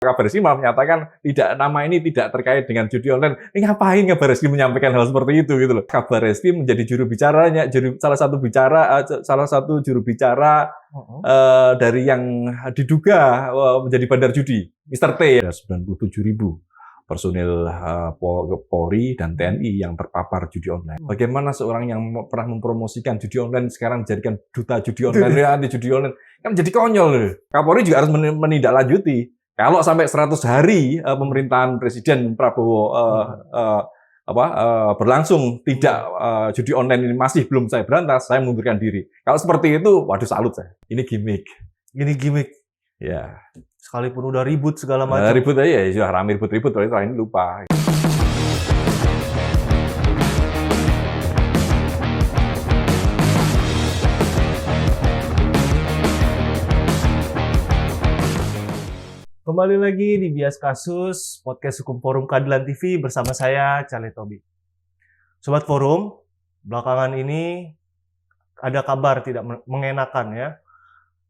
Kabar Eskrim malah menyatakan nama ini tidak terkait dengan judi online. Ini ngapain Kabar Eskrim menyampaikan hal seperti itu gitu loh. Kabar Eskrim menjadi juru bicaranya, salah satu juru bicara dari yang diduga menjadi bandar judi, Mr. T. Ada 97.000 personil Polri dan TNI yang terpapar judi online. Bagaimana seorang yang pernah mempromosikan judi online sekarang menjadikan duta judi online, ya anti judi online, kan menjadi konyol loh. Kapolri juga harus menindaklanjuti. Kalau sampai 100 hari pemerintahan Presiden Prabowo berlangsung tidak judi online ini masih belum saya berantas, saya mengundurkan diri. Kalau seperti itu, waduh salut saya. Ini gimmick. Ini gimmick. Ya. Sekalipun udah ribut segala macam. Ribut aja ya, sudah rame ribut-ribut, tapi ini lupa. Kembali lagi di Bias Kasus, podcast Hukum Forum Keadilan TV bersama saya, Charlie Tobi. Sobat Forum, belakangan ini ada kabar tidak mengenakan ya.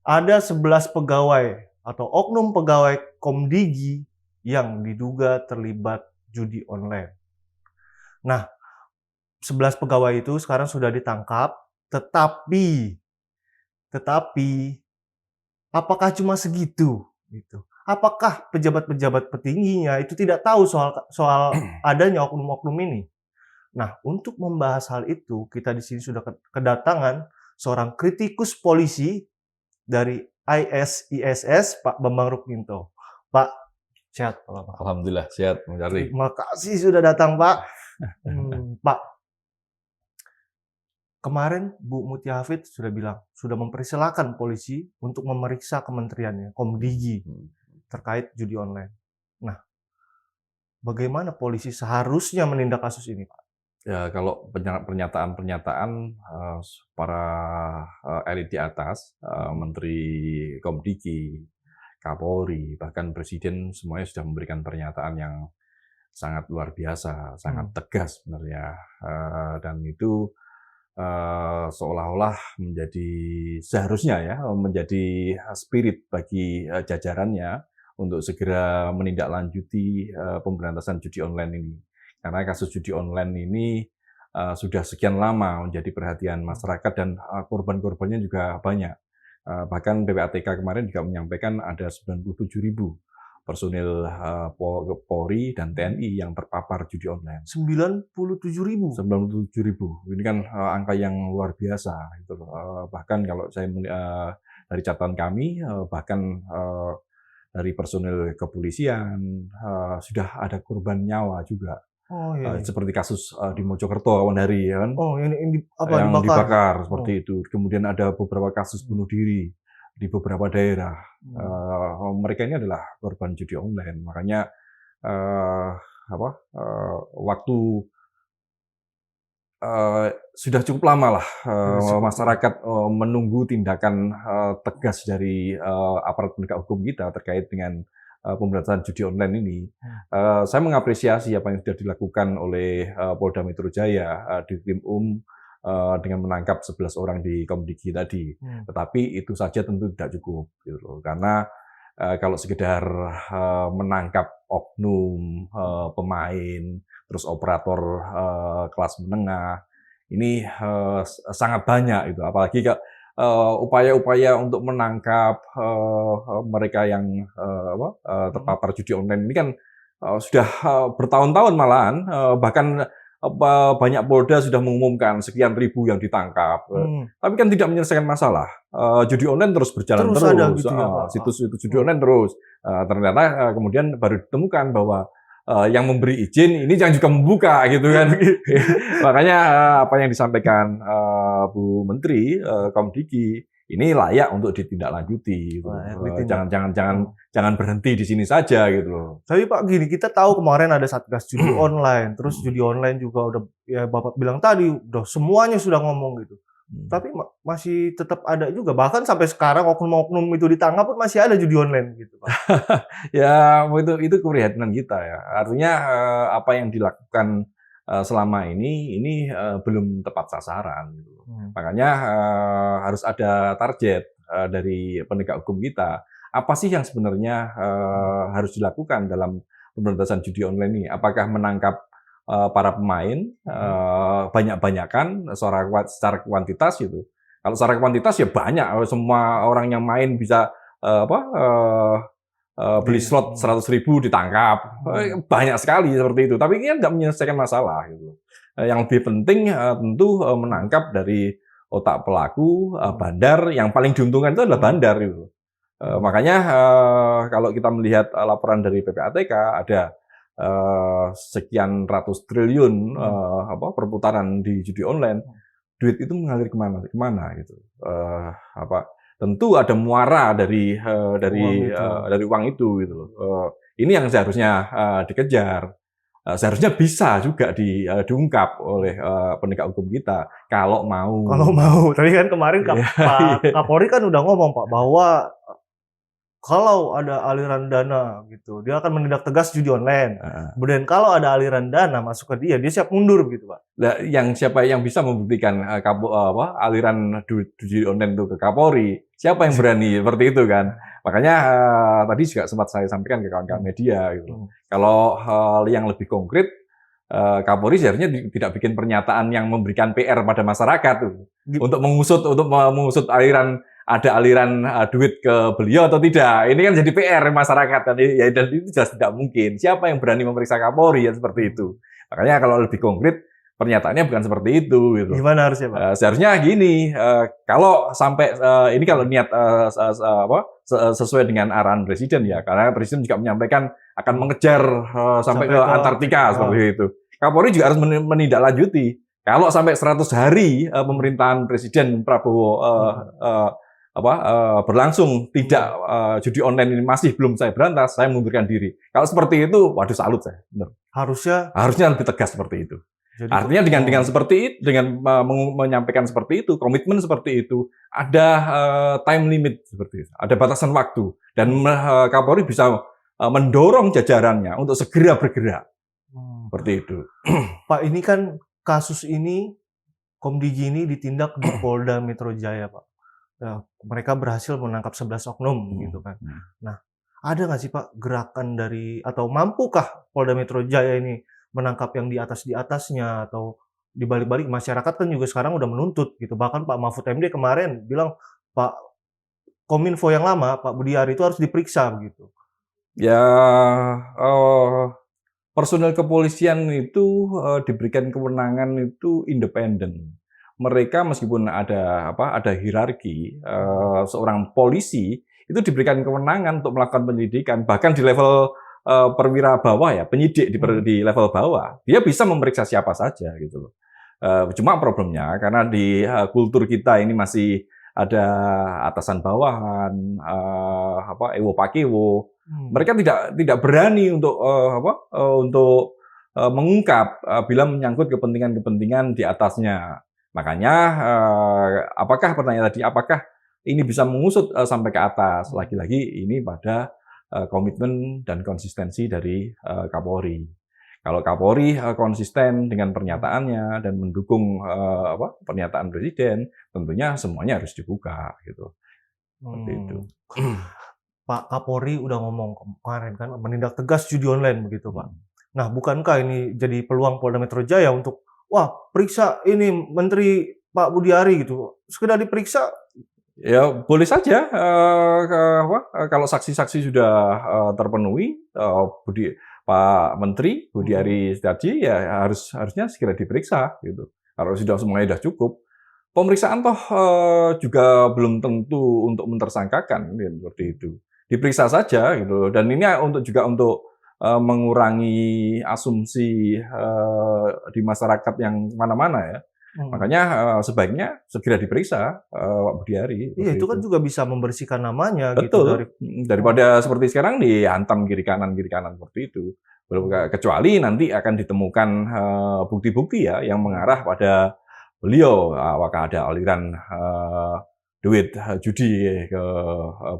Ada 11 pegawai atau oknum pegawai Komdigi yang diduga terlibat judi online. Nah, 11 pegawai itu sekarang sudah ditangkap, tetapi apakah cuma segitu? Gitu. Apakah pejabat-pejabat petingginya itu tidak tahu soal adanya oknum-oknum ini? Nah, untuk membahas hal itu, kita di sini sudah kedatangan seorang kritikus polisi dari ISISS, Pak Bambang Rukminto. Pak, sehat Pak? Alhamdulillah sehat, mencari. Terima kasih sudah datang, Pak. Pak, kemarin Bu Mutia Hafid sudah bilang, sudah mempersilahkan polisi untuk memeriksa kementeriannya, Komdigi, terkait judi online. Nah, bagaimana polisi seharusnya menindak kasus ini, Pak? Ya, kalau pernyataan-pernyataan para elit di atas, Menteri Komdigi, Kapolri, bahkan Presiden semuanya sudah memberikan pernyataan yang sangat luar biasa, sangat tegas sebenarnya, dan itu seolah-olah seharusnya ya menjadi spirit bagi jajarannya untuk segera menindaklanjuti pemberantasan judi online ini. Karena kasus judi online ini sudah sekian lama menjadi perhatian masyarakat dan korban-korbannya juga banyak. Bahkan PPATK kemarin juga menyampaikan ada 97.000 personil Polri dan TNI yang terpapar judi online. 97.000? 97.000. Ini kan angka yang luar biasa. Bahkan kalau saya dari catatan kami, bahkan dari personil kepolisian sudah ada korban nyawa juga. Oh, iya. Seperti kasus di Mojokerto kawan hari ya kan. Oh, yang dibakar seperti itu. Kemudian ada beberapa kasus bunuh diri di beberapa daerah. Mereka ini adalah korban judi online. Makanya waktu sudah cukup lama lah masyarakat menunggu tindakan tegas dari aparat penegak hukum kita terkait dengan pemberantasan judi online ini. Saya mengapresiasi apa yang sudah dilakukan oleh Polda Metro Jaya di Tim dengan menangkap 11 orang di Komdigi tadi. Tetapi itu saja tentu tidak cukup, gitu loh. Karena kalau sekedar menangkap oknum pemain, terus operator kelas menengah, ini sangat banyak itu. Apalagi upaya-upaya untuk menangkap mereka yang terpapar judi online ini kan sudah bertahun-tahun malahan, bahkan banyak Polda sudah mengumumkan sekian ribu yang ditangkap. Tapi kan tidak menyelesaikan masalah. Judi online terus berjalan terus. Ada gitu ya, situs judi online terus. Ternyata kemudian baru ditemukan bahwa yang memberi izin ini yang juga membuka gitu kan. Makanya apa yang disampaikan Bu Menteri Komdigi ini layak untuk ditindaklanjuti. Gitu. Jangan berhenti di sini saja gitu loh. Tapi Pak gini, kita tahu kemarin ada Satgas judi online, terus judi online juga udah ya Bapak bilang tadi udah semuanya sudah ngomong gitu. Tapi masih tetap ada juga, bahkan sampai sekarang oknum-oknum itu ditangkap pun masih ada judi online gitu, Pak. Ya, itu keprihatinan kita ya. Artinya apa yang dilakukan selama ini belum tepat sasaran gitu. Makanya harus ada target dari penegak hukum kita apa sih yang sebenarnya harus dilakukan dalam pemberantasan judi online ini? Apakah menangkap para pemain banyak-banyakan secara kuantitas gitu? Kalau secara kuantitas ya banyak, semua orang yang main bisa beli slot 100.000 ditangkap, banyak sekali seperti itu. Tapi ini kan nggak menyelesaikan masalah gitu. Yang lebih penting tentu menangkap dari otak pelaku, bandar. Yang paling diuntungkan itu adalah bandar gitu. Makanya kalau kita melihat laporan dari PPATK ada sekian ratus triliun perputaran di judi online, duit itu mengalir kemana gitu. Tentu ada muara dari uang itu gitu loh. Ini yang seharusnya dikejar. Seharusnya bisa juga diungkap oleh penegak hukum kita kalau mau. Kalau mau. Tapi kan kemarin Pak Kapolri kan udah ngomong Pak bahwa kalau ada aliran dana gitu, dia akan menindak tegas judi online. Kemudian kalau ada aliran dana masuk ke dia siap mundur gitu, Pak. Nah, siapa yang bisa membuktikan aliran judi online itu ke Kapolri? Siapa yang berani seperti itu kan? Makanya tadi juga sempat saya sampaikan ke kawan-kawan media gitu. Kalau hal yang lebih konkret, Kapolri seharusnya tidak bikin pernyataan yang memberikan PR pada masyarakat untuk mengusut aliran duit ke beliau atau tidak. Ini kan jadi PR masyarakat dan itu jelas tidak mungkin. Siapa yang berani memeriksa Kapolri ya seperti itu. Makanya kalau lebih konkret pernyataannya bukan seperti itu gitu. Gimana harusnya, Pak? Seharusnya gini, kalau sampai ini kalau niat sesuai dengan arahan Presiden ya, karena Presiden juga menyampaikan akan mengejar sampai ke Antartika seperti itu. Kapolri juga harus menindaklanjuti. Kalau sampai 100 hari pemerintahan Presiden Prabowo berlangsung tidak judi online ini masih belum saya berantas, saya mengundurkan diri. Kalau seperti itu, waduh salut saya. Benar. Harusnya lebih tegas seperti itu. Jadi, artinya dengan seperti itu, dengan menyampaikan seperti itu, komitmen seperti itu, ada time limit seperti itu, ada batasan waktu, dan Kapolri bisa mendorong jajarannya untuk segera bergerak. Seperti itu. Pak, ini kan kasus ini Komdigi ini ditindak di Polda Metro Jaya, Pak. Ya, mereka berhasil menangkap 11 oknum gitu kan. Nah, ada nggak sih Pak gerakan dari atau mampukah Polda Metro Jaya ini menangkap yang di atasnya atau di balik-balik masyarakat kan juga sekarang udah menuntut gitu. Bahkan Pak Mahfud MD kemarin bilang Pak Kominfo yang lama Pak Budiari itu harus diperiksa begitu. Ya, personel kepolisian itu diberikan kewenangan itu independen. Mereka meskipun ada hierarki, seorang polisi itu diberikan kewenangan untuk melakukan penyelidikan, bahkan di level perwira bawah ya, penyidik di level bawah, dia bisa memeriksa siapa saja gitu loh. Cuma problemnya karena di kultur kita ini masih ada atasan bawahan, ewo pakewo. Mereka tidak berani untuk mengungkap bila menyangkut kepentingan-kepentingan di atasnya. Makanya pertanyaan tadi, apakah ini bisa mengusut sampai ke atas? Lagi-lagi ini pada komitmen dan konsistensi dari Kapolri. Kalau Kapolri konsisten dengan pernyataannya dan mendukung pernyataan Presiden, tentunya semuanya harus dibuka gitu. Seperti itu. Pak Kapolri udah ngomong kemarin kan menindak tegas judi online begitu Pak. Nah, bukankah ini jadi peluang Polda Metro Jaya untuk periksa ini Menteri Pak Budiari gitu. Sekedar diperiksa ya boleh saja kalau saksi-saksi sudah terpenuhi, Pak Menteri Budiari Setiarji ya harusnya segera diperiksa gitu. Kalau semuanya sudah cukup. Pemeriksaan juga belum tentu untuk mentersangkakan seperti itu. Diperiksa saja gitu. Dan ini juga untuk mengurangi asumsi di masyarakat yang mana-mana ya. Makanya sebaiknya segera diperiksa Pak Budiari. Iya, itu kan juga bisa membersihkan namanya. Betul. Gitu. Daripada seperti sekarang dihantam kiri kanan seperti itu. Kecuali nanti akan ditemukan bukti-bukti ya yang mengarah pada beliau, apakah ada aliran duit judi ke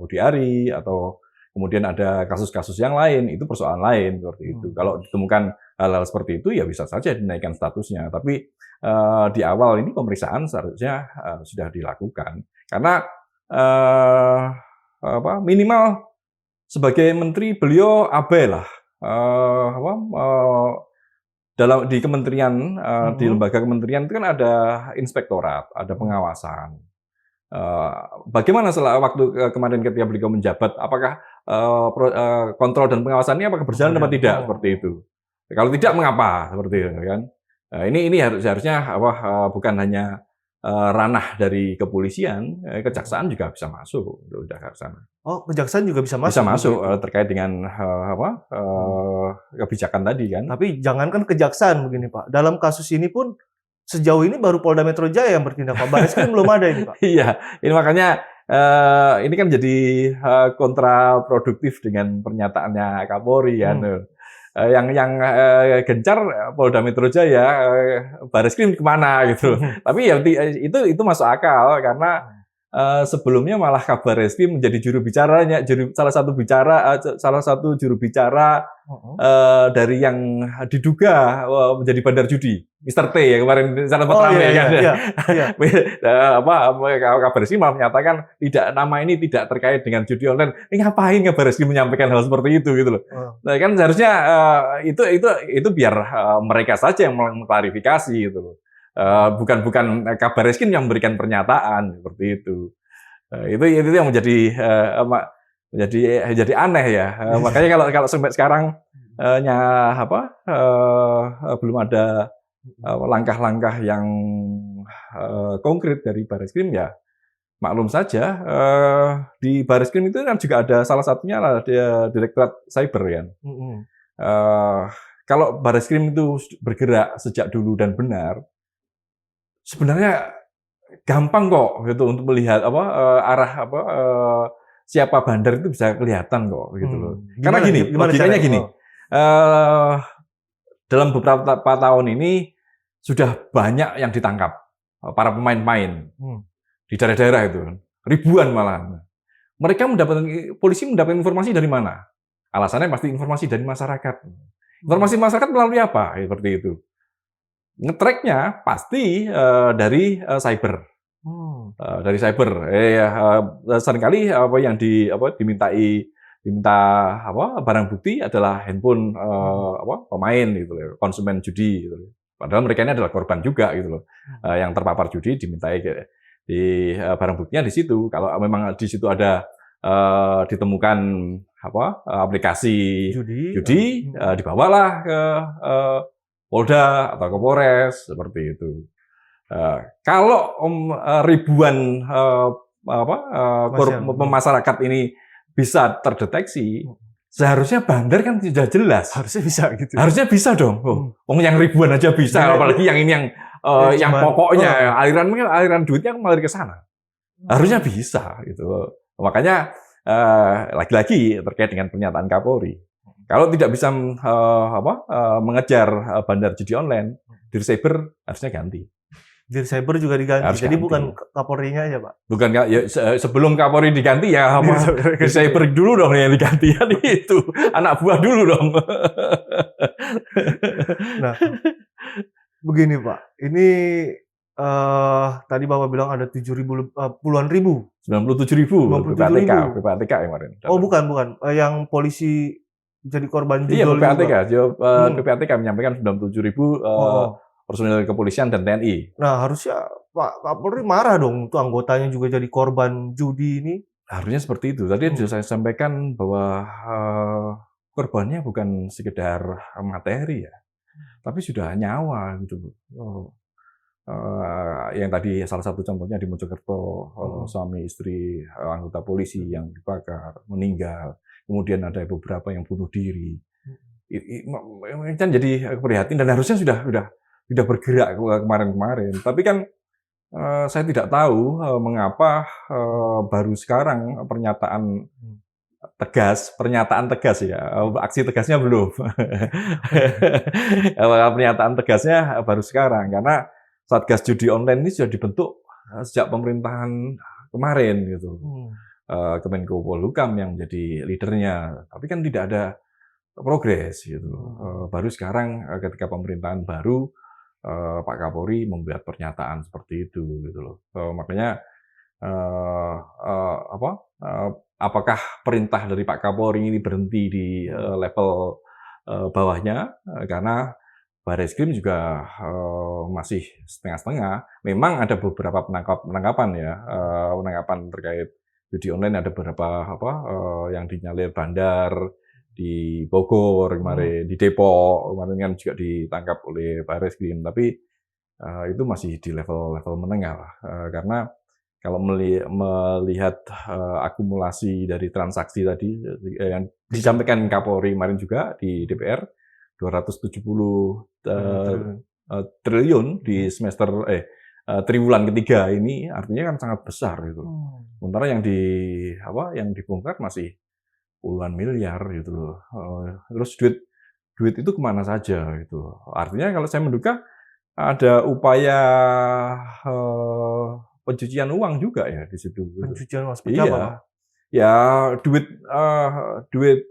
Budiari atau kemudian ada kasus-kasus yang lain, itu persoalan lain seperti itu. Kalau ditemukan hal-hal seperti itu ya bisa saja dinaikkan statusnya. Tapi di awal ini pemeriksaan seharusnya sudah dilakukan. Karena minimal sebagai menteri beliau abai lah. Di kementerian, di lembaga kementerian itu kan ada inspektorat, ada pengawasan. Bagaimana setelah waktu kemarin ketika beliau menjabat, apakah kontrol dan pengawasannya apakah berjalan atau tidak seperti itu? Kalau tidak, mengapa seperti itu kan? Ini harusnya bukan hanya ranah dari kepolisian, kejaksaan juga bisa masuk untuk ke sana. Oh, kejaksaan juga bisa masuk. Bisa masuk terkait dengan kebijakan tadi kan. Tapi jangankan kejaksaan begini Pak. Dalam kasus ini pun sejauh ini baru Polda Metro Jaya yang bertindak, Pak. Barreskrim belum ada ini, Pak. Iya, ini makanya ini kan jadi kontraproduktif dengan pernyataannya Kapolri kan. Yang gencar Polda Metro Jaya, Barreskrim kemana gitu. Tapi ya itu masuk akal karena sebelumnya malah Kabar Eskrim menjadi salah satu juru bicara dari yang diduga menjadi bandar judi, Mr. T ya kemarin sempat ramai kan. Kabar Eskrim malah menyatakan nama ini tidak terkait dengan judi online. Ini ngapain Kabar Eskrim menyampaikan hal seperti itu gitu loh. Nah, kan seharusnya itu biar mereka saja yang mengklarifikasi gitu loh. Bukan Kabar Eskrim yang memberikan pernyataan seperti itu. Itu yang menjadi aneh ya. Makanya kalau sampai sekarang belum ada langkah-langkah yang konkret dari Barreskrim ya maklum saja. Di Barreskrim itu kan juga ada salah satunya lah Direktorat Cyber kan. Kalau Barreskrim itu bergerak sejak dulu dan benar, sebenarnya gampang kok gitu untuk melihat arah siapa bandar itu bisa kelihatan kok gitu loh. Karena logikanya gini. Dalam beberapa tahun ini sudah banyak yang ditangkap para pemain-pemain di daerah-daerah itu, ribuan malah. Polisi mendapatkan informasi dari mana? Alasannya pasti informasi dari masyarakat. Informasi masyarakat melalui apa? Seperti itu. Nge-tracknya pasti dari cyber, dari cyber. Seringkali yang diminta barang bukti adalah handphone pemain gitu loh, konsumen judi gitu loh. Padahal mereka ini adalah korban juga gitu loh, yang terpapar judi dimintai di barang buktinya di situ. Kalau memang di situ ada ditemukan aplikasi judi, dibawalah ke Polda atau ke Polres seperti itu. Kalau ribuan masyarakat ini bisa terdeteksi, seharusnya bandar kan sudah jelas. Harusnya bisa gitu. Harusnya bisa dong. Yang ribuan aja bisa, apalagi yang ini yang pokoknya aliran duitnya mengalir ke sana. Harusnya bisa gitu. Makanya lagi-lagi terkait dengan pernyataan Kapolri. Kalau tidak bisa mengejar bandar judi online, Dir Cyber harusnya ganti. Dir Cyber juga diganti. Jadi bukan Kapolri-nya aja, Pak. Bukan sebelum Kapolri diganti ya Dir Cyber dulu dong yang diganti kan itu. Anak buah dulu dong. Nah, begini, Pak. Ini tadi Bapak bilang ada 7.000 puluhan ribu. 97.000 PPATK kemarin. Oh, bukan. Yang polisi jadi korban judi. Iya, PPATK menyampaikan 97.000 personil kepolisian dan TNI. Nah, harusnya Pak Kapolri marah dong, itu anggotanya juga jadi korban judi ini. Harusnya seperti itu. Tadi sudah saya sampaikan bahwa korbannya bukan sekedar materi ya, tapi sudah nyawa gitu. Yang tadi salah satu contohnya di Mojokerto, suami istri anggota polisi yang dibakar, meninggal. Kemudian ada beberapa yang bunuh diri. Kan jadi prihatin dan harusnya sudah bergerak kemarin-kemarin. Tapi kan saya tidak tahu mengapa baru sekarang pernyataan tegas ya. Aksi tegasnya belum. Pernyataan tegasnya baru sekarang karena Satgas Judi Online ini sudah dibentuk sejak pemerintahan kemarin gitu. Kemenko Polhukam yang menjadi leadernya, tapi kan tidak ada progres gitu. Baru sekarang ketika pemerintahan baru Pak Kapolri membuat pernyataan seperti itu gitu loh. Makanya apakah perintah dari Pak Kapolri ini berhenti di level bawahnya, karena Barreskrim juga masih setengah-setengah. Memang ada beberapa penangkapan ya, penangkapan terkait judi online, ada beberapa yang dinyalir bandar di Bogor kemarin, di Depok kemarin kan juga ditangkap oleh Barreskrim. Tapi itu masih di level menengah lah, karena kalau melihat akumulasi dari transaksi tadi yang disampaikan Kapolri kemarin juga di DPR, 270 triliun di semester triwulan ketiga ini, artinya kan sangat besar gitu. Sementara yang dibongkar masih puluhan miliar gitu loh. Terus duit itu kemana saja gitu. Artinya kalau saya menduga ada upaya pencucian uang juga ya di situ. Pencucian uang seperti apa, Pak? Ya duit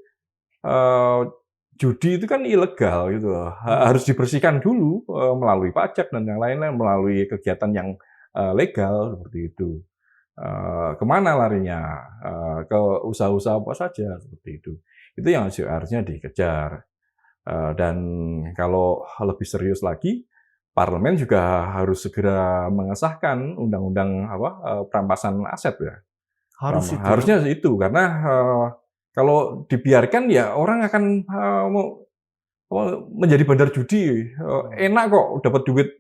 judi itu kan ilegal gitu, harus dibersihkan dulu melalui pajak dan yang lain-lain, melalui kegiatan yang legal seperti itu. Kemana larinya? Ke usaha-usaha apa saja seperti itu. Itu yang harusnya dikejar. Dan kalau lebih serius lagi, Parlemen juga harus segera mengesahkan undang-undang perampasan aset ya. Harusnya itu, karena kalau dibiarkan ya orang akan menjadi bandar judi. Enak kok dapat duit,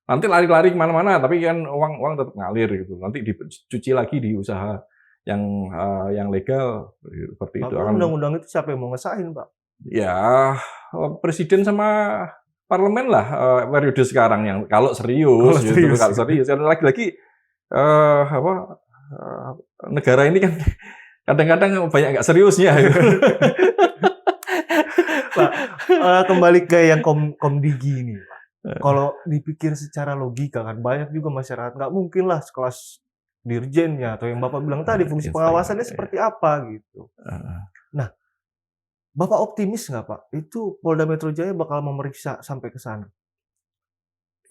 nanti lari-lari kemana-mana, tapi kan uang tetap ngalir gitu. Nanti dicuci lagi di usaha yang legal seperti itu. Undang-undang itu siapa yang mau ngesahin, Pak? Ya Presiden sama Parlemen lah periode sekarang yang kalau serius, karena lagi-lagi negara ini kan kadang-kadang banyak nggak seriusnya. Pak, kembali ke yang Komdigi ini, Pak. Kalau dipikir secara logika kan banyak juga masyarakat nggak mungkin lah sekelas dirjennya atau yang Bapak bilang tadi fungsi pengawasannya seperti apa gitu. Nah, Bapak optimis nggak Pak? Itu Polda Metro Jaya bakal memeriksa sampai ke sana?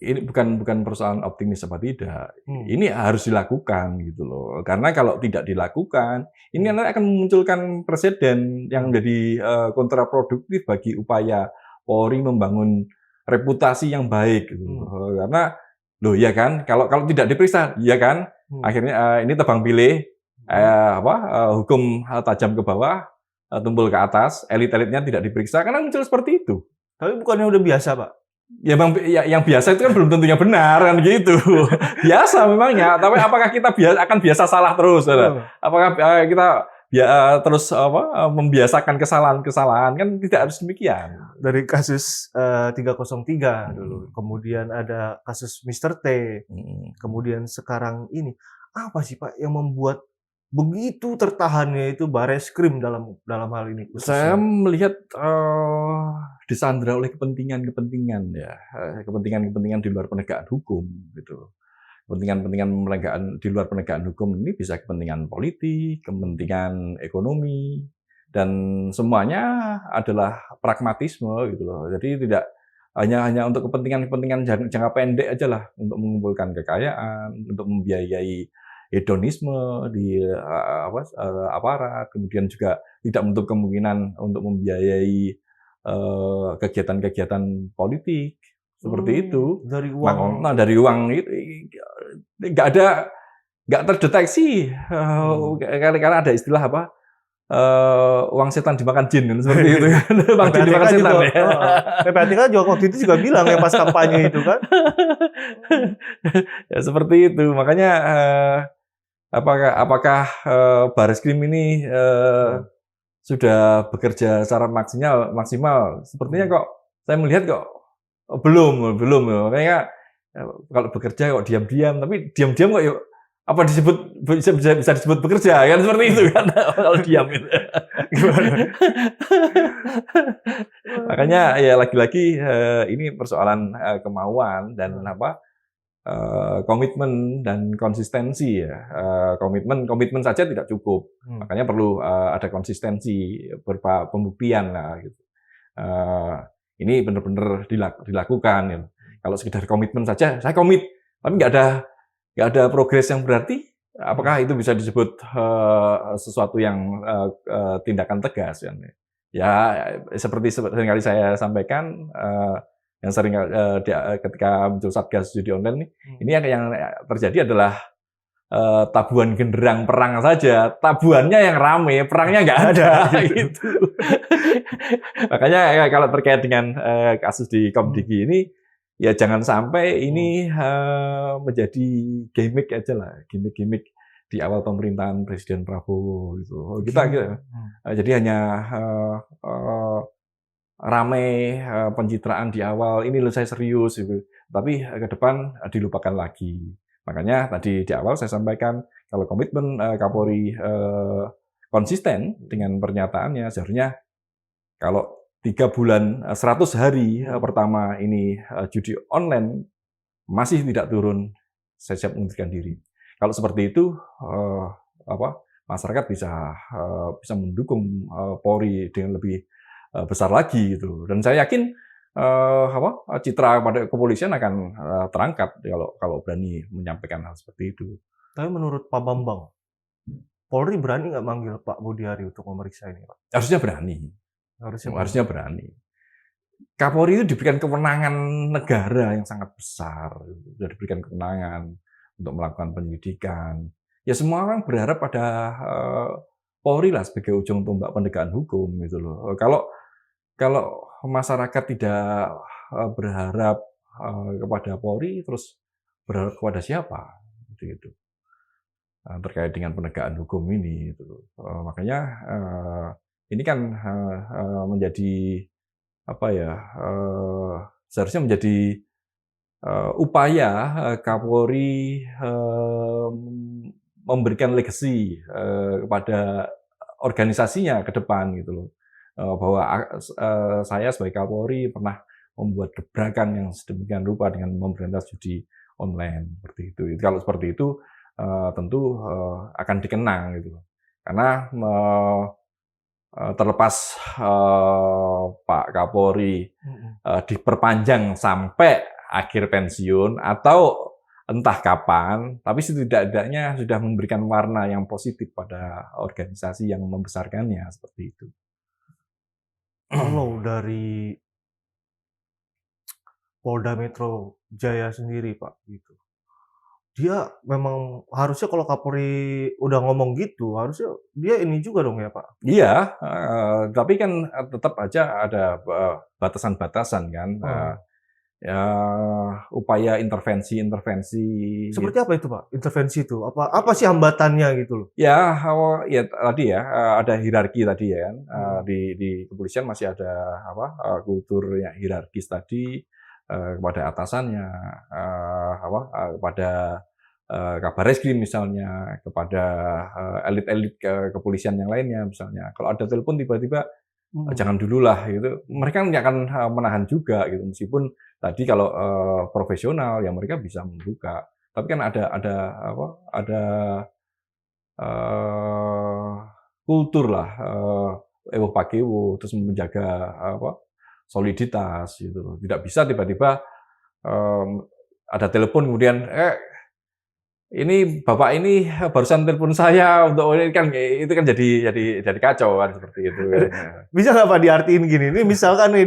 Ini bukan persoalan optimis apa tidak. Ini harus dilakukan gitu loh. Karena kalau tidak dilakukan, ini nanti akan memunculkan presiden yang menjadi kontraproduktif bagi upaya Polri membangun reputasi yang baik gitu. Karena loh ya kan, kalau tidak diperiksa, ya kan, akhirnya ini tebang pilih, hukum tajam ke bawah, tumpul ke atas, elit-elitnya tidak diperiksa, karena muncul seperti itu. Tapi bukannya udah biasa, Pak? Ya bang, yang biasa itu kan belum tentunya benar kan gitu. Biasa memangnya, tapi apakah kita akan biasa salah terus? Apakah kita terus membiasakan kesalahan-kesalahan? Kan tidak harus demikian. Dari kasus 303 dulu, kemudian ada kasus Mr. T, kemudian sekarang ini, apa sih Pak yang membuat begitu tertahannya itu Barreskrim dalam hal ini? Saya melihat disandra oleh kepentingan-kepentingan ya, kepentingan-kepentingan di luar penegakan hukum gitu. Kepentingan-kepentingan di luar penegakan hukum ini bisa kepentingan politik, kepentingan ekonomi, dan semuanya adalah pragmatisme gitu loh. Jadi tidak hanya untuk kepentingan-kepentingan jangka pendek aja lah, untuk mengumpulkan kekayaan, untuk membiayai hedonisme di aparat, kemudian juga tidak menutup kemungkinan untuk membiayai kegiatan-kegiatan politik seperti itu. Dari uang. Nah, dari uang itu nggak terdeteksi karena ada istilah uang setan dimakan jin kan seperti itu kan. Uang jin dimakan setan ya. PPATK juga waktu itu juga bilang ya pas kampanye itu kan. Ya seperti itu. Makanya apakah Barreskrim ini sudah bekerja secara maksimal? Sepertinya kok saya melihat kok belum. Makanya kalau bekerja kok diam-diam, tapi diam-diam kok yuk apa bisa disebut bekerja kan, seperti itu kan kalau diam itu. Makanya ya lagi-lagi ini persoalan kemauan dan komitmen dan konsistensi ya. Komitmen saja tidak cukup. Makanya perlu ada konsistensi berupa pembuktian lah gitu. Ini benar-benar dilakukan ya. Kalau sekedar komitmen saja, saya komit, tapi nggak ada progres yang berarti, Apakah itu bisa disebut sesuatu yang tindakan tegas kan? Ya seperti seringkali saya sampaikan, yang sering ketika muncul Satgas Judi Online ini yang terjadi adalah tabuhan genderang perang saja, tabuhannya yang rame, perangnya nggak ada gitu. Makanya kalau terkait dengan kasus di Komdigi ini, ya jangan sampai ini menjadi gimmick aja lah, gimmick-gimmick di awal pemerintahan Presiden Prabowo gitu. Jadi hanya rame pencitraan di awal, ini loh saya serius gitu. Tapi ke depan dilupakan lagi. Makanya tadi di awal saya sampaikan kalau komitmen Kapolri konsisten dengan pernyataannya, seharusnya kalau 3 bulan 100 hari pertama ini judi online masih tidak turun, saya siap mengundurkan diri. Kalau seperti itu, masyarakat bisa mendukung Polri dengan lebih besar lagi gitu. Dan saya yakin citra pada kepolisian akan terangkat kalau berani menyampaikan hal seperti itu. Tapi menurut Pak Bambang, Polri berani nggak manggil Pak Budiari untuk memeriksa ini, Pak? Harusnya berani. Harusnya berani. Kapolri itu diberikan kewenangan negara yang sangat besar, sudah diberikan kewenangan untuk melakukan penyidikan. Ya semua orang berharap pada Polri lah sebagai ujung tombak penegakan hukum gitu loh. Kalau masyarakat tidak berharap kepada Polri, terus berharap kepada siapa? Gitu. Terkait dengan penegakan hukum ini. Gitu. Makanya ini kan menjadi seharusnya menjadi upaya Kapolri memberikan legacy kepada organisasinya ke depan gitu loh. Bahwa saya sebagai Kapolri pernah membuat gebrakan yang sedemikian rupa dengan memberantas judi online seperti itu. Kalau seperti itu tentu akan dikenang gitu. Karena terlepas Pak Kapolri diperpanjang sampai akhir pensiun atau entah kapan, tapi setidaknya sudah memberikan warna yang positif pada organisasi yang membesarkannya seperti itu. Kalau dari Polda Metro Jaya sendiri, Pak, gitu. Dia memang harusnya kalau Kapolri udah ngomong gitu, harusnya dia ini juga dong ya, Pak? Iya, tapi kan tetap aja ada batasan-batasan kan. Ya, upaya intervensi. Seperti apa itu, Pak? Intervensi itu? Apa sih hambatannya gitu loh? Ya, tadi ya ada hierarki tadi ya kan. Di kepolisian masih ada kultur yang hierarkis tadi kepada atasannya, kepada Kabar Reskrim misalnya, kepada elit-elit kepolisian yang lainnya misalnya. Kalau ada telepon tiba-tiba jangan dululah gitu. Mereka nggak akan menahan juga gitu meskipun tadi kalau profesional ya mereka bisa membuka. Tapi kan ada kultur lah ewo pakewo terus menjaga soliditas gitu. Tidak bisa tiba-tiba ada telepon kemudian ini Bapak ini barusan telepon saya untuk ini kan itu kan jadi kacau kan seperti itu. Bisa nggak Pak diartiin gini? Ini misalkan nih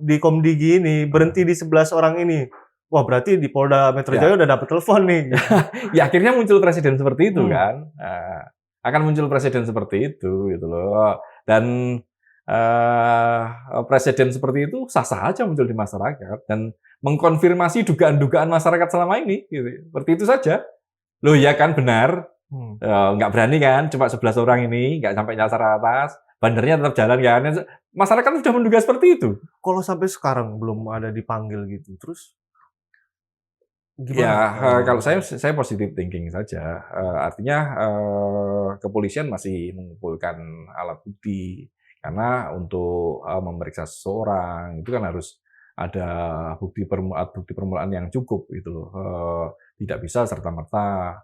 di Komdigi ini berhenti di 11 orang ini. Wah, berarti di Polda Metro Jaya udah dapat telepon nih. Ya akhirnya muncul presiden seperti itu kan. Akan muncul presiden seperti itu gitu loh. Dan presiden seperti itu sah-sah aja muncul di masyarakat dan mengkonfirmasi dugaan-dugaan masyarakat selama ini, gitu. Seperti itu saja. Loh ya kan benar, nggak berani kan, cuma 11 orang ini, nggak sampai nyasar atas, bandernya tetap jalan kan. Masyarakat sudah menduga seperti itu. Kalau sampai sekarang belum ada dipanggil gitu, terus gimana? Ya, kalau saya positive thinking saja. Artinya kepolisian masih mengumpulkan alat bukti, karena untuk memeriksa seseorang itu kan harus ada bukti permulaan yang cukup gitu loh. Tidak bisa serta-merta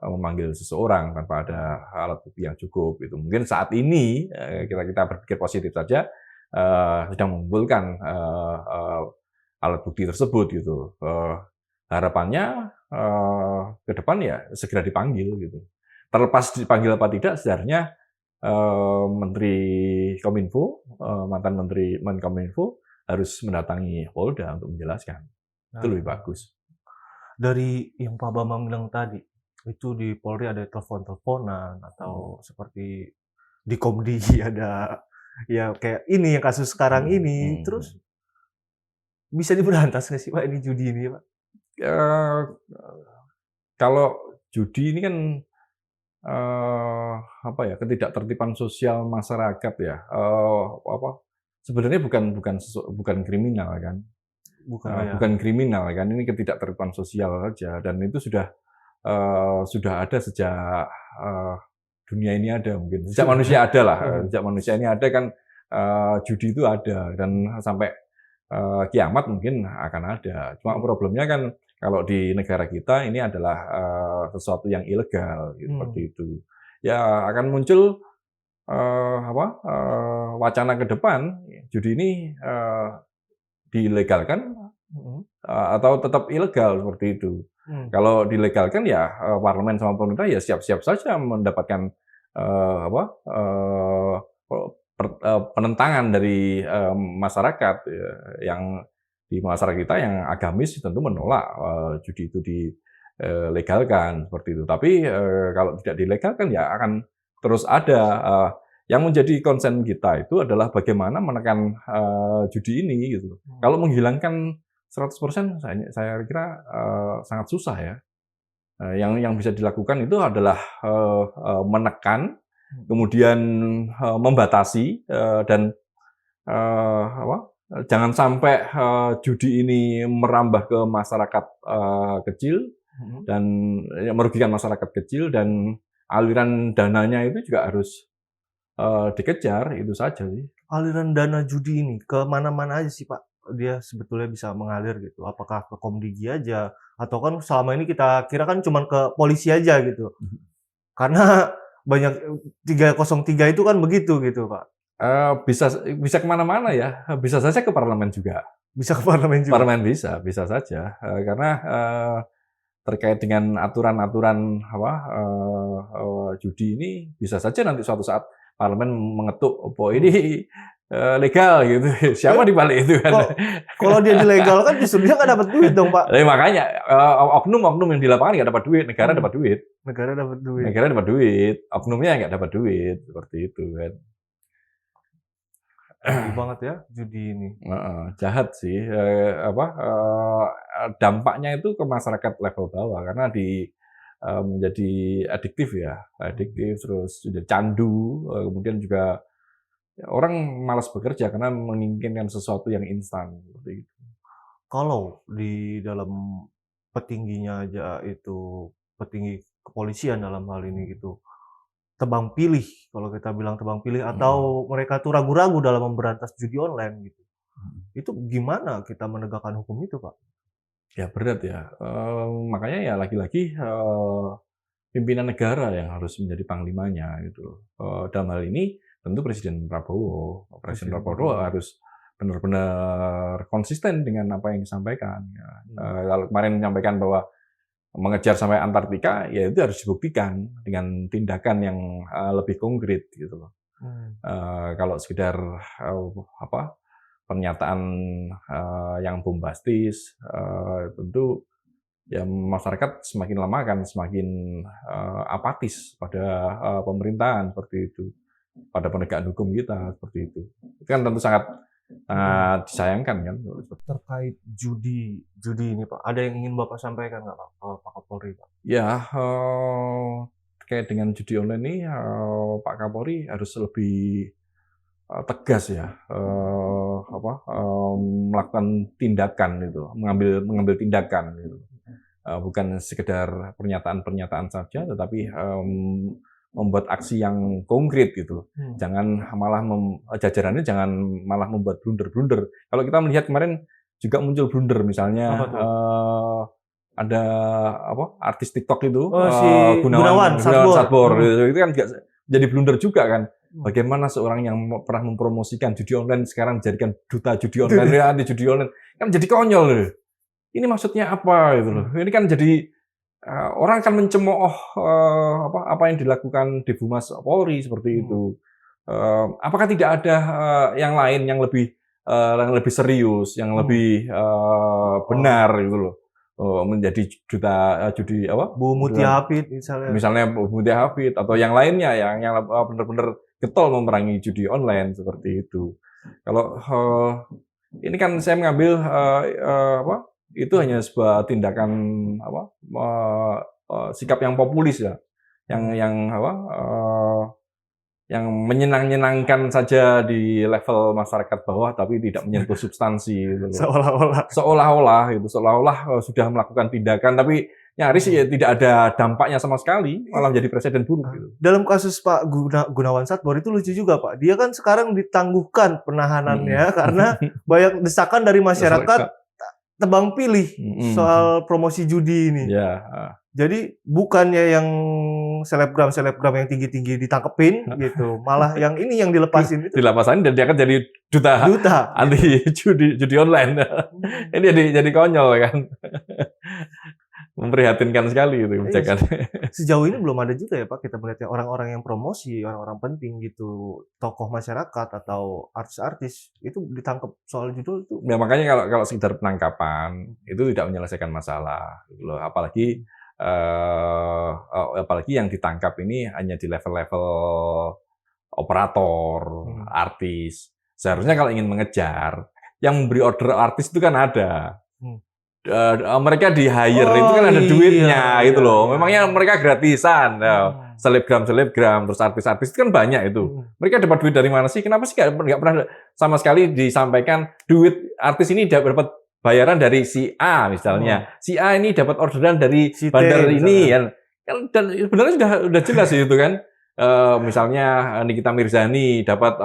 memanggil seseorang tanpa ada alat bukti yang cukup gitu. Mungkin saat ini kita berpikir positif saja sedang mengumpulkan alat bukti tersebut gitu. Harapannya ke depan ya segera dipanggil gitu. Terlepas dipanggil apa tidak, sebenarnya Menteri Kominfo, mantan Menteri Menkominfo harus mendatangi Polda untuk menjelaskan. Itu lebih bagus. Dari yang Pak Bambang bilang tadi, itu di Polri ada telepon-teleponan atau seperti di Komdi ada ya kayak ini yang kasus sekarang ini, terus bisa diberantas nggak sih Pak ini judi ini Pak? Kalau judi ini kan apa ya, ketidaktertiban sosial masyarakat ya, sebenarnya bukan kriminal kan, bukan kriminal kan, ini ketidaktertiban sosial saja, dan itu sudah ada sejak dunia ini ada mungkin, sejak manusia ada lah, sejak manusia ini ada kan, judi itu ada, dan sampai kiamat mungkin akan ada. Cuma problemnya kan kalau di negara kita ini adalah sesuatu yang ilegal, gitu, seperti itu. Ya akan muncul wacana ke depan judi ini dilegalkan atau tetap ilegal seperti itu. Kalau dilegalkan ya parlemen sama pemerintah ya siap-siap saja mendapatkan penentangan dari masyarakat yang di masyarakat kita yang agamis tentu menolak judi itu dilegalkan seperti itu. Tapi kalau tidak dilegalkan ya akan terus ada. Yang menjadi concern kita itu adalah bagaimana menekan judi ini gitu. Kalau menghilangkan 100% saya kira sangat susah ya. Yang bisa dilakukan itu adalah menekan, kemudian membatasi dan jangan sampai judi ini merambah ke masyarakat kecil dan merugikan masyarakat kecil, dan aliran dananya itu juga harus dikejar, itu saja sih. Aliran dana judi ini ke mana-mana aja sih Pak? Dia sebetulnya bisa mengalir gitu. Apakah ke Komdigi aja? Atau kan selama ini kita kira kan cuma ke polisi aja gitu. Karena banyak 303 itu kan begitu gitu Pak. Bisa kemana-mana ya, bisa saja ke parlemen juga. Bisa ke parlemen juga? Parlemen bisa saja. Karena terkait dengan aturan-aturan judi ini bisa saja nanti suatu saat parlemen mengetuk, ini legal gitu. Siapa di balik itu kan? Kalau dia dilegalkan justru dia nggak dapat duit dong Pak. Makanya oknum-oknum yang di lapangan nggak dapat duit, negara dapat duit. Negara dapat duit. Negara dapat duit, oknumnya nggak dapat duit, seperti itu kan. Jahat banget ya judi ini. Jahat sih. Dampaknya itu ke masyarakat level bawah karena menjadi adiktif ya, terus sudah candu, kemudian juga orang malas bekerja karena menginginkan sesuatu yang instan seperti itu. Kalau di dalam petingginya aja itu petinggi kepolisian dalam hal ini gitu, tebang pilih kalau kita bilang tebang pilih atau mereka tuh ragu-ragu dalam memberantas judi online gitu. Itu gimana kita menegakkan hukum itu Pak? Ya berat ya, makanya ya lagi-lagi pimpinan negara yang harus menjadi panglimanya gitu. Dalam hal ini tentu Presiden Prabowo harus benar-benar konsisten dengan apa yang disampaikan. Ya. Kalau kemarin menyampaikan bahwa mengejar sampai Antartika, ya itu harus dibuktikan dengan tindakan yang lebih konkret gitu loh. Kalau sekedar pernyataan yang bombastis, tentu ya masyarakat semakin lama akan semakin apatis pada pemerintahan seperti itu, pada penegakan hukum kita seperti itu. Itu kan tentu sangat disayangkan kan. Terkait judi ini Pak, ada yang ingin Bapak sampaikan nggak Pak Kapolri Pak? Ya, terkait dengan judi online ini Pak Kapolri harus lebih tegas ya, melakukan tindakan itu, mengambil tindakan gitu. Bukan sekedar pernyataan-pernyataan saja, tetapi membuat aksi yang konkret gitu. Jangan malah jajarannya jangan malah membuat blunder-blunder. Kalau kita melihat kemarin juga muncul blunder, misalnya ada artis TikTok itu, si Gunawan Satbor, itu kan jadi blunder juga kan. Bagaimana seorang yang pernah mempromosikan judi online sekarang dijadikan duta judi online, anti judi online, kan jadi konyol loh. Ini maksudnya apa gitu loh. Ini kan jadi orang akan mencemooh apa yang dilakukan di Humas Polri seperti itu. Apakah tidak ada yang lain yang lebih serius, yang lebih benar gitu loh, menjadi duta judi apa? Bu Mutia Hafid misalnya. Misalnya Bu Mutia Hafid atau yang lainnya yang benar-benar getol memerangi judi online seperti itu. Kalau ini kan saya mengambil itu hanya sebuah tindakan sikap yang populis ya, yang menyenangkan saja di level masyarakat bawah, tapi tidak menyentuh substansi. Gitu. Seolah-olah sudah melakukan tindakan, tapi nyaris ya tidak ada dampaknya sama sekali, malah menjadi presiden buruk. Gitu. Dalam kasus Pak Gunawan Satbor itu lucu juga Pak. Dia kan sekarang ditangguhkan penahanannya karena banyak desakan dari masyarakat tebang pilih soal promosi judi ini. Ya. Jadi bukannya yang selebgram yang tinggi-tinggi ditangkepin gitu, malah yang ini yang dilepasin itu. Dilepasin dan dia akan jadi duta anti judi online. Ini jadi konyol kan. Memprihatinkan sekali itu kebijakan. Sejauh ini belum ada juga ya Pak kita melihatnya orang-orang yang promosi, orang-orang penting gitu, tokoh masyarakat atau artis-artis itu ditangkap soal judul itu. Ya makanya kalau sekedar penangkapan itu tidak menyelesaikan masalah gitu loh. Apalagi yang ditangkap ini hanya di level-level operator, artis. Seharusnya kalau ingin mengejar, yang memberi order artis itu kan ada. Mereka di hire itu kan ada duitnya gitu loh. Memangnya mereka gratisan. Selebgram terus artis-artis itu kan banyak itu. Mereka dapat duit dari mana sih? Kenapa sih nggak pernah sama sekali disampaikan duit artis ini dapat bayaran dari si A misalnya. Si A ini dapat orderan dari si bandar ini kan. Dan sebenarnya sudah jelas itu kan. Misalnya Nikita Mirzani dapat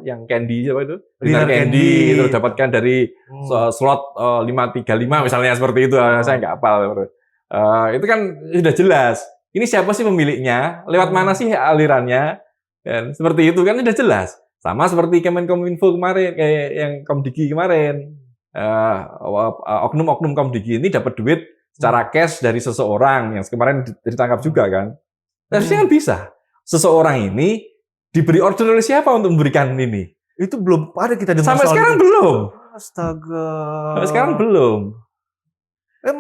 yang candy apa itu? Dinner candy itu dapatkan dari slot 535 misalnya seperti itu. Saya nggak hafal. Itu kan sudah jelas. Ini siapa sih pemiliknya? Lewat mana sih alirannya? Dan seperti itu kan sudah jelas. Sama seperti Kemenkominfo kemarin, kayak yang Komdigi kemarin. Oknum-oknum Komdigi ini dapat duit secara cash dari seseorang yang kemarin ditangkap juga kan. Harusnya kan bisa. Seseorang ini diberi order oleh siapa untuk memberikan ini? Itu belum ada kita dengar. Sampai sekarang belum. Astaga. Sampai sekarang belum.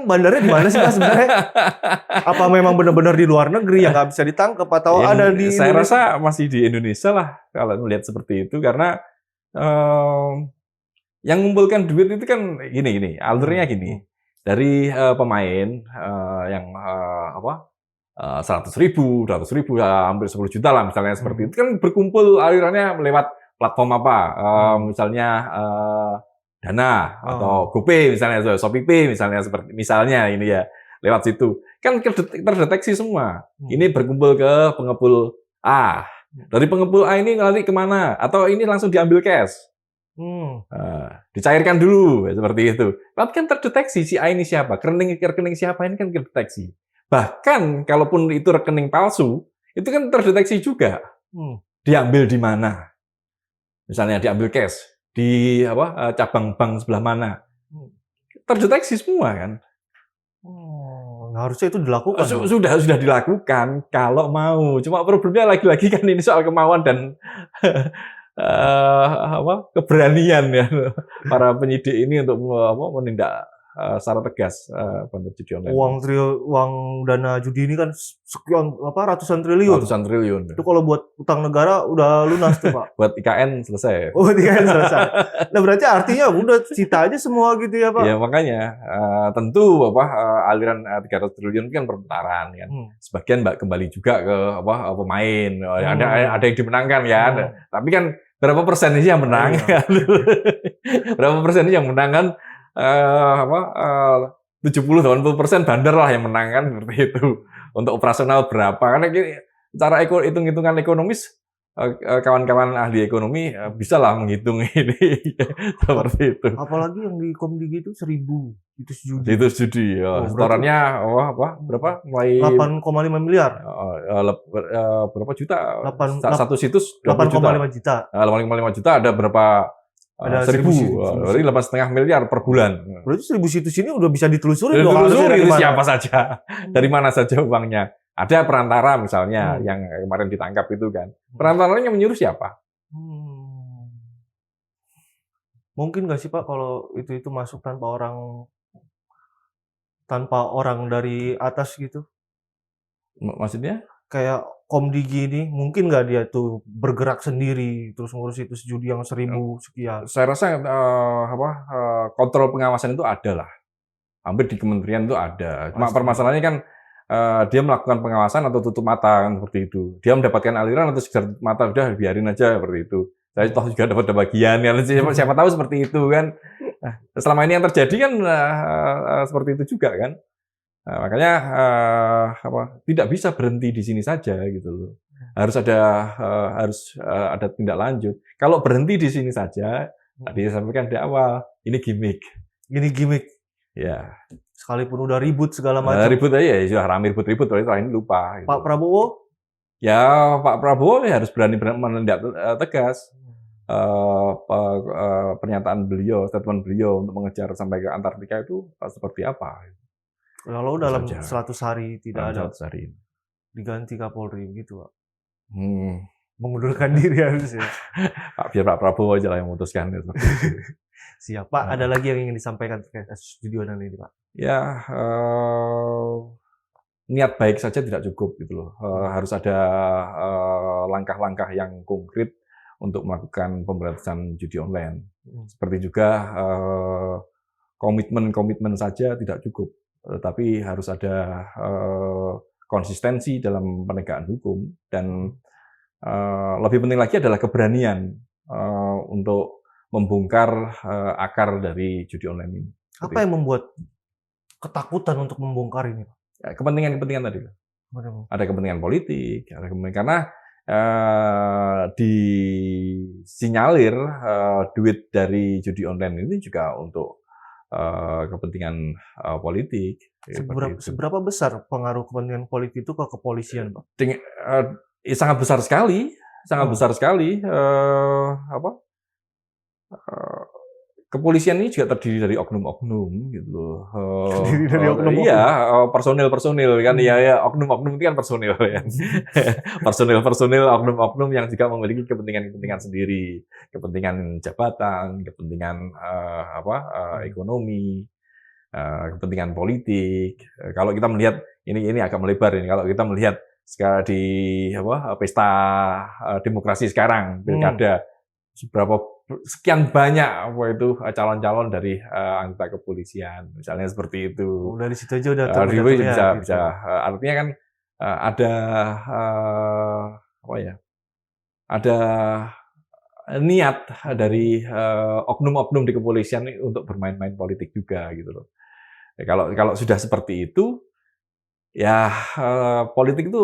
Bandarnya di mana sih Mas sebenarnya? Apa memang benar-benar di luar negeri yang nggak bisa ditangkap atau ada di Indonesia? Saya rasa masih di Indonesia lah kalau melihat seperti itu karena yang mengumpulkan duit itu kan gini, alurnya gini. Dari pemain yang 100 ribu, hampir 10 juta lah misalnya seperti itu kan berkumpul alirannya lewat platform apa? Misalnya Dana atau GoPay misalnya, ShopeePay misalnya ini ya lewat situ kan terdeteksi semua. Ini berkumpul ke pengepul A. Dari pengepul A ini lari kemana? Atau ini langsung diambil cash? Dicairkan dulu seperti itu. Tapi kan terdeteksi si A ini siapa, rekening siapa ini kan terdeteksi. Bahkan kalaupun itu rekening palsu, itu kan terdeteksi juga. Diambil di mana? Misalnya diambil cash di cabang bank sebelah mana? Terdeteksi semua kan. Harusnya itu dilakukan. Sudah dilakukan kalau mau. Cuma problemnya lagi-lagi kan ini soal kemauan dan keberanian ya para penyidik ini untuk menindak secara tegas bentuk judi online. Uang dana judi ini kan sekian ratusan triliun. Itu kalau buat utang negara udah lunas tuh Pak. Buat IKN selesai. Oh, IKN selesai. Nah berarti artinya udah cita aja semua gitu ya Pak. Ya makanya tentu aliran 300 triliun kan perputaran kan. Sebagian kembali juga ke pemain. Ada yang dimenangkan kan. Tapi kan berapa persen sih yang menang? Berapa persen sih yang menang kan? 70-80% bandar lah yang menang kan seperti itu. Untuk operasional berapa? Karena cara hitung-hitungan ekonomis kawan-kawan ahli ekonomi bisa lah menghitung ini seperti itu. Apalagi yang di Komdigi itu 1.000 judi. Itu judi. Setorannya berapa? Mulai 8,5 miliar. Berapa juta? 1 situs 8,5 juta. 8,5 juta ada berapa Ada 1.000, 1.000 berarti 8,5 miliar per bulan. Berarti 1.000 situs ini udah bisa ditelusuri dong. Ditelusuri Dari mana? siapa saja, dari mana saja uangnya. Ada perantara misalnya yang kemarin ditangkap itu kan. Perantaranya menyuruh siapa? Mungkin nggak sih Pak kalau itu masuk tanpa orang dari atas gitu? Maksudnya? Kayak Komdigi ini, mungkin nggak dia tuh bergerak sendiri terus ngurus situs judi yang 1.000 sekian? Saya rasa kontrol pengawasan itu ada lah. Hampir di kementerian itu ada. Cuma permasalahannya kan dia melakukan pengawasan atau tutup mata kan seperti itu. Dia mendapatkan aliran atau sekedar tutup mata, udah biarin aja seperti itu. Saya toh juga dapat bagian kan, siapa tahu seperti itu kan. Nah, selama ini yang terjadi kan seperti itu juga kan. Nah, makanya tidak bisa berhenti di sini saja gitu loh. Harus ada tindak lanjut. Kalau berhenti di sini saja, tadi saya sampaikan di awal, ini gimmick. Ini gimmick. Ya. Sekalipun udah ribut segala macam. Ribut aja ya, sudah rame ribut-ribut, terakhir ini lupa. Gitu. Pak Prabowo? Ya, Pak Prabowo ya harus berani menindak tegas. Pernyataan beliau, statement beliau untuk mengejar sampai ke Antartika itu seperti apa? Kalau dalam 100 hari tidak ada 100 hari. Diganti Kapolri gitu, Pak. Mengundurkan diri harusnya. Biar Pak Prabowo aja lah yang memutuskan. Siap, Pak. Ada lagi yang ingin disampaikan terkait kasus judi online ini, Pak? Ya, niat baik saja tidak cukup gitu loh. Harus ada langkah-langkah yang konkret untuk melakukan pemberantasan judi online. Seperti juga komitmen saja tidak cukup. Tetapi harus ada konsistensi dalam penegakan hukum dan lebih penting lagi adalah keberanian untuk membongkar akar dari judi online ini. Apa yang membuat ketakutan untuk membongkar ini, Pak? Ya, kepentingan tadi. Ada kepentingan politik, ada kepentingan karena disinyalir duit dari judi online ini juga untuk kepentingan politik. Seberapa besar pengaruh kepentingan politik itu ke kepolisian, Pak? Sangat besar sekali, besar sekali. Kepolisian ini juga terdiri dari oknum-oknum gitu loh. Terdiri dari oknum-oknum. Iya, personil kan ya oknum-oknum itu kan personil ya. Personil oknum-oknum yang juga memiliki kepentingan sendiri, kepentingan jabatan, kepentingan ekonomi, kepentingan politik. Kalau kita melihat ini agak melebar ini. Kalau kita melihat sekarang di pesta demokrasi sekarang pilkada sekian banyak calon-calon dari anggota kepolisian, misalnya seperti itu. Dari situ aja udah terlihat. Bisa artinya kan ada ada niat dari oknum-oknum di kepolisian untuk bermain-main politik juga gitu loh. Kalau sudah seperti itu, ya politik itu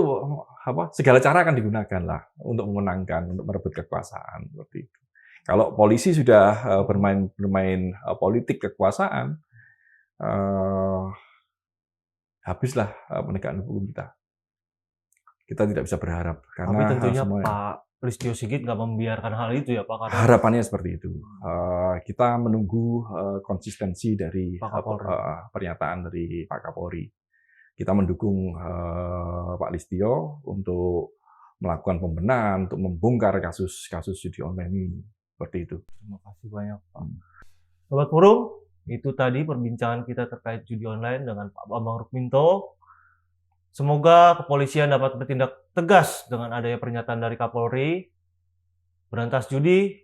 segala cara akan digunakan lah untuk memenangkan, untuk merebut kekuasaan seperti itu. Kalau polisi sudah bermain politik kekuasaan, habislah penegakan hukum kita. Kita tidak bisa berharap karena tapi tentunya Pak Listio Sigit nggak membiarkan hal itu ya Pak. Karena harapannya seperti itu. Kita menunggu konsistensi dari pernyataan dari Pak Kapolri. Kita mendukung Pak Listio untuk melakukan pembenahan, untuk membongkar kasus judi online ini. Seperti itu. Terima kasih banyak Pak. Sobat Forum, itu tadi perbincangan kita terkait judi online dengan Pak Bambang Rukminto. Semoga kepolisian dapat bertindak tegas dengan adanya pernyataan dari Kapolri. Berantas judi,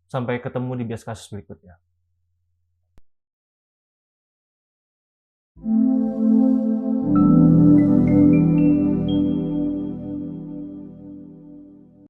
sampai ketemu di bias kasus berikutnya.